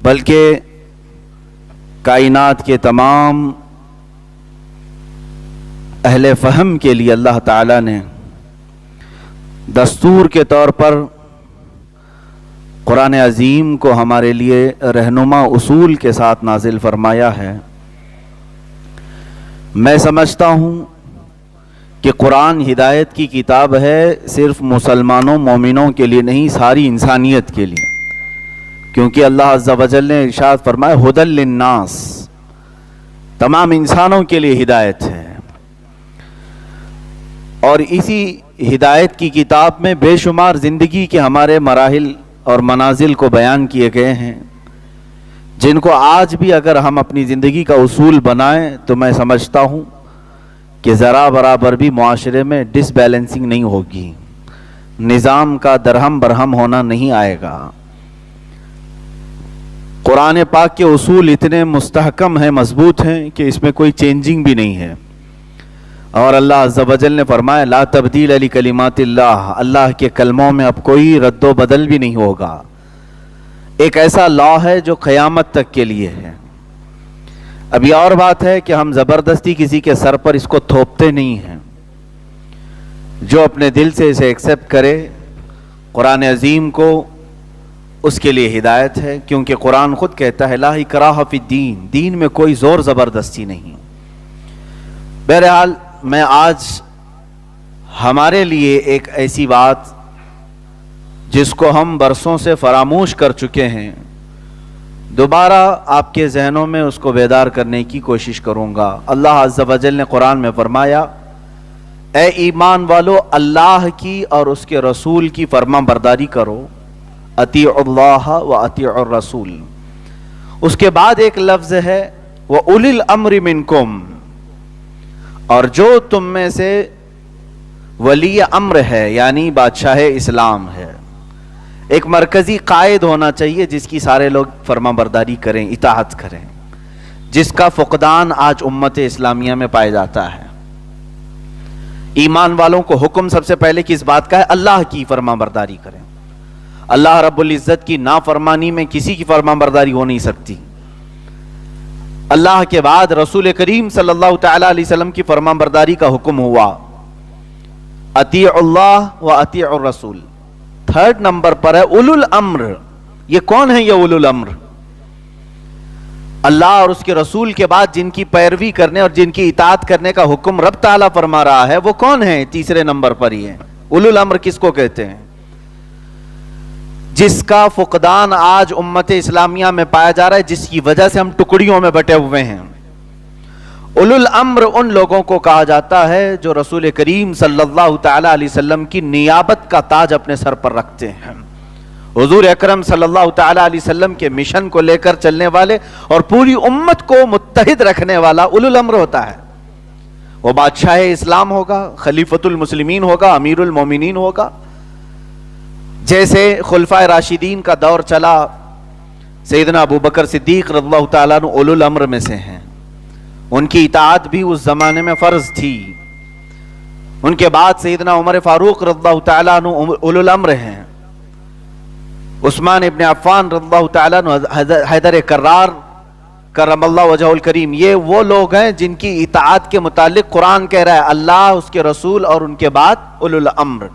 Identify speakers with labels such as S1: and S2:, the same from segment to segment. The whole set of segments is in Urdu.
S1: بلکہ کائنات کے تمام اہل فہم کے لیے اللہ تعالیٰ نے دستور کے طور پر قرآن عظیم کو ہمارے لیے رہنما اصول کے ساتھ نازل فرمایا ہے۔ میں سمجھتا ہوں کہ قرآن ہدایت کی کتاب ہے، صرف مسلمانوں مومنوں کے لیے نہیں، ساری انسانیت کے لیے، کیونکہ اللہ عز و جل نے ارشاد فرمایا ھدی للناس، تمام انسانوں کے لیے ہدایت ہے۔ اور اسی ہدایت کی کتاب میں بے شمار زندگی کے ہمارے مراحل اور منازل کو بیان کیے گئے ہیں، جن کو آج بھی اگر ہم اپنی زندگی کا اصول بنائیں تو میں سمجھتا ہوں کہ ذرا برابر بھی معاشرے میں ڈس بیلنسنگ نہیں ہوگی، نظام کا درہم برہم ہونا نہیں آئے گا۔ قرآن پاک کے اصول اتنے مستحکم ہیں، مضبوط ہیں کہ اس میں کوئی چینجنگ بھی نہیں ہے۔ اور اللہ عز و جل نے فرمایا لا تبدیل لکلمات اللہ، اللہ کے کلموں میں اب کوئی رد و بدل بھی نہیں ہوگا۔ ایک ایسا لا ہے جو قیامت تک کے لیے ہے۔ اب یہ اور بات ہے کہ ہم زبردستی کسی کے سر پر اس کو تھوپتے نہیں ہیں، جو اپنے دل سے اسے ایکسیپٹ کرے قرآن عظیم کو، اس کے لیے ہدایت ہے، کیونکہ قرآن خود کہتا ہے لا اکراہ فی الدین، دین میں کوئی زور زبردستی نہیں۔ بہرحال میں آج ہمارے لیے ایک ایسی بات جس کو ہم برسوں سے فراموش کر چکے ہیں، دوبارہ آپ کے ذہنوں میں اس کو بیدار کرنے کی کوشش کروں گا۔ اللہ عز و جل نے قرآن میں فرمایا اے ایمان والو، اللہ کی اور اس کے رسول کی فرما برداری کرو، اطیعوا اللہ و اطیعوا الرسول۔ اس کے بعد ایک لفظ ہے وَأُولِي الْأَمْرِ مِنْكُمْ، اور جو تم میں سے ولی امر ہے یعنی بادشاہ اسلام ہے، ایک مرکزی قائد ہونا چاہیے جس کی سارے لوگ فرما برداری کریں، اطاعت کریں، جس کا فقدان آج امت اسلامیہ میں پایا جاتا ہے۔ ایمان والوں کو حکم سب سے پہلے کس بات کا ہے؟ اللہ کی فرما برداری کریں۔ اللہ رب العزت کی نافرمانی میں کسی کی فرما برداری ہو نہیں سکتی۔ اللہ کے بعد رسول کریم صلی اللہ تعالی علیہ وسلم کی فرما برداری کا حکم ہوا، اطیعوا اللہ و اطیعوا الرسول۔ تھرڈ نمبر پر ہے اولو الامر۔ یہ کون ہے؟ یہ اولو الامر، اللہ اور اس کے رسول کے بعد جن کی پیروی کرنے اور جن کی اطاعت کرنے کا حکم رب تعالیٰ فرما رہا ہے، وہ کون ہے؟ تیسرے نمبر پر ہی ہے۔ اولو الامر کس کو کہتے ہیں؟ جس کا فقدان آج امت اسلامیہ میں پایا جا رہا ہے، جس کی وجہ سے ہم ٹکڑیوں میں بٹے ہوئے ہیں۔ اولو الامر ان لوگوں کو کہا جاتا ہے جو رسول کریم صلی اللہ تعالی علیہ وسلم کی نیابت کا تاج اپنے سر پر رکھتے ہیں، حضور اکرم صلی اللہ تعالی علیہ وسلم کے مشن کو لے کر چلنے والے اور پوری امت کو متحد رکھنے والا اولو الامر ہوتا ہے۔ وہ بادشاہ اسلام ہوگا، خلیفۃ المسلمین ہوگا، امیر المومنین ہوگا۔ جیسے خلفائے راشدین کا دور چلا، سیدنا ابو بکر صدیق رضی اللہ تعالیٰ عنہ اولو الامر میں سے ہیں، ان کی اطاعت بھی اس زمانے میں فرض تھی۔ ان کے بعد سیدنا عمر فاروق رضی اللہ تعالیٰ عنہ اولو الامر ہیں، عثمان ابن عفان رضی اللہ تعالیٰ عنہ، حیدر کرار کرم اللہ وجہہ الکریم، یہ وہ لوگ ہیں جن کی اطاعت کے متعلق قرآن کہہ رہا ہے اللہ، اس کے رسول اور ان کے بعد اولو الامر۔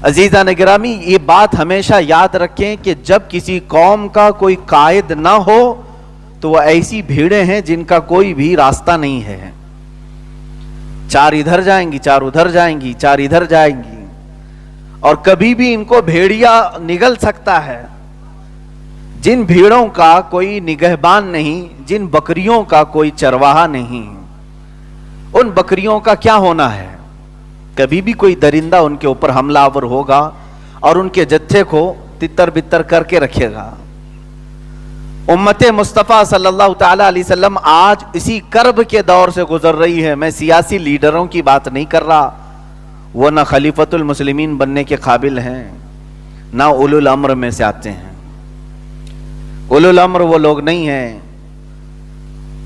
S1: عزیزان گرامی، یہ بات ہمیشہ یاد رکھیں کہ جب کسی قوم کا کوئی قائد نہ ہو تو وہ ایسی بھیڑیں ہیں جن کا کوئی بھی راستہ نہیں ہے، چار ادھر جائیں گی، چار ادھر جائیں گی، چار ادھر جائیں گی، اور کبھی بھی ان کو بھیڑیا نگل سکتا ہے۔ جن بھیڑوں کا کوئی نگہبان نہیں، جن بکریوں کا کوئی چرواہا نہیں، ان بکریوں کا کیا ہونا ہے؟ کبھی بھی کوئی درندہ ان کے اوپر حملہ آور ہوگا اور ان کے جتھے کو تتر بتر کر کے رکھے گا۔ امت مصطفیٰ صلی اللہ تعالی علیہ وسلم آج اسی کرب کے دور سے گزر رہی ہے۔ میں سیاسی لیڈروں کی بات نہیں کر رہا، وہ نہ خلیفۃ المسلمین بننے کے قابل ہیں، نہ اولو الامر میں سے آتے ہیں۔ اولو الامر وہ لوگ نہیں ہیں۔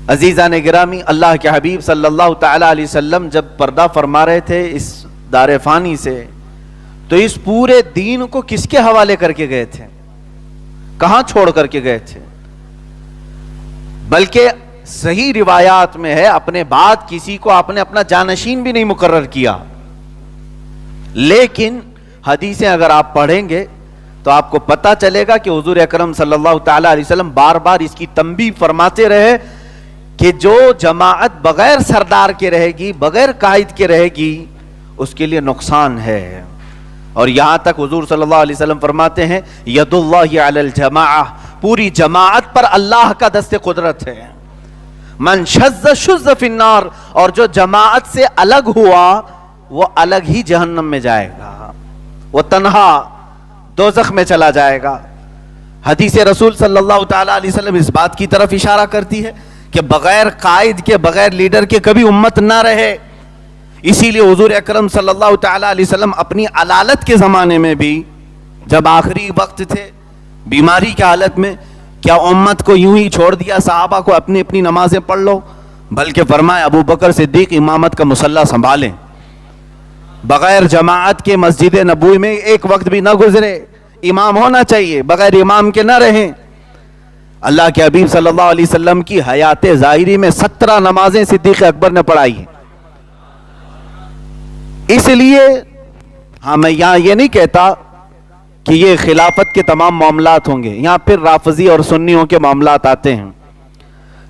S1: عزیزان گرامی، اللہ کے حبیب صلی اللہ تعالی علیہ وسلم جب پردہ فرما رہے تھے اس دار فانی سے، تو اس پورے دین کو کس کے حوالے کر کے گئے تھے؟ کہاں چھوڑ کر کے گئے تھے؟ بلکہ صحیح روایات میں ہے اپنے بعد کسی کو آپ نے اپنا جانشین بھی نہیں مقرر کیا. لیکن حدیثیں اگر آپ پڑھیں گے تو آپ کو پتا چلے گا کہ حضور اکرم صلی اللہ تعالی علیہ وسلم بار بار اس کی تنبیہ فرماتے رہے کہ جو جماعت بغیر سردار کے رہے گی، بغیر قائد کے رہے گی، اس کے لیے نقصان ہے. اور یہاں تک حضور صلی اللہ علیہ وسلم فرماتے ہیں ید اللہ علی الجماعہ، پوری جماعت پر اللہ کا دست قدرت ہے. من شذ شذ فی النار، اور جو جماعت سے الگ ہوا وہ الگ ہی جہنم میں جائے گا، وہ تنہا دوزخ میں چلا جائے گا. حدیث رسول صلی اللہ تعالی علیہ وسلم اس بات کی طرف اشارہ کرتی ہے کہ بغیر قائد کے، بغیر لیڈر کے کبھی امت نہ رہے. اسی لیے حضور اکرم صلی اللہ تعالی علیہ وسلم اپنی علالت کے زمانے میں بھی، جب آخری وقت تھے، بیماری کی حالت میں، کیا امت کو یوں ہی چھوڑ دیا صحابہ کو اپنی اپنی نمازیں پڑھ لو؟ بلکہ فرمایا ابو بکر صدیق امامت کا مصلی سنبھالیں، بغیر جماعت کے مسجد نبوی میں ایک وقت بھی نہ گزرے، امام ہونا چاہیے، بغیر امام کے نہ رہیں. اللہ کے حبیب صلی اللہ علیہ وسلم کی حیات ظاہری میں 17 نمازیں صدیق اکبر نے پڑھائی ہیں. اس لیے ہاں میں یہاں یہ نہیں کہتا کہ یہ خلافت کے تمام معاملات ہوں گے، یہاں پھر رافضی اور سنیوں کے معاملات آتے ہیں.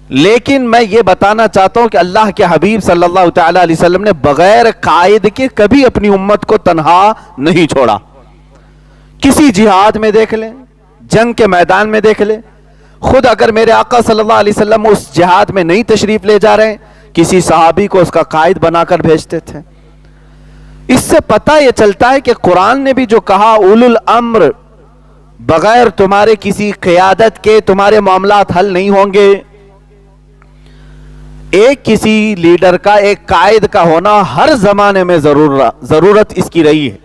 S1: لیکن میں یہ بتانا چاہتا ہوں کہ اللہ کے حبیب صلی اللہ تعالی علیہ وسلم نے بغیر قائد کے کبھی اپنی امت کو تنہا نہیں چھوڑا. کسی جہاد میں دیکھ لیں، جنگ کے میدان میں دیکھ لیں، خود اگر میرے آقا صلی اللہ علیہ وسلم اس جہاد میں نہیں تشریف لے جا رہے ہیں، کسی صحابی کو اس کا قائد بنا کر بھیجتے تھے. اس سے پتہ یہ چلتا ہے کہ قرآن نے بھی جو کہا اولو الامر، بغیر تمہارے کسی قیادت کے تمہارے معاملات حل نہیں ہوں گے. ایک کسی لیڈر کا، ایک قائد کا ہونا ہر زمانے میں ضرورت اس کی رہی ہے.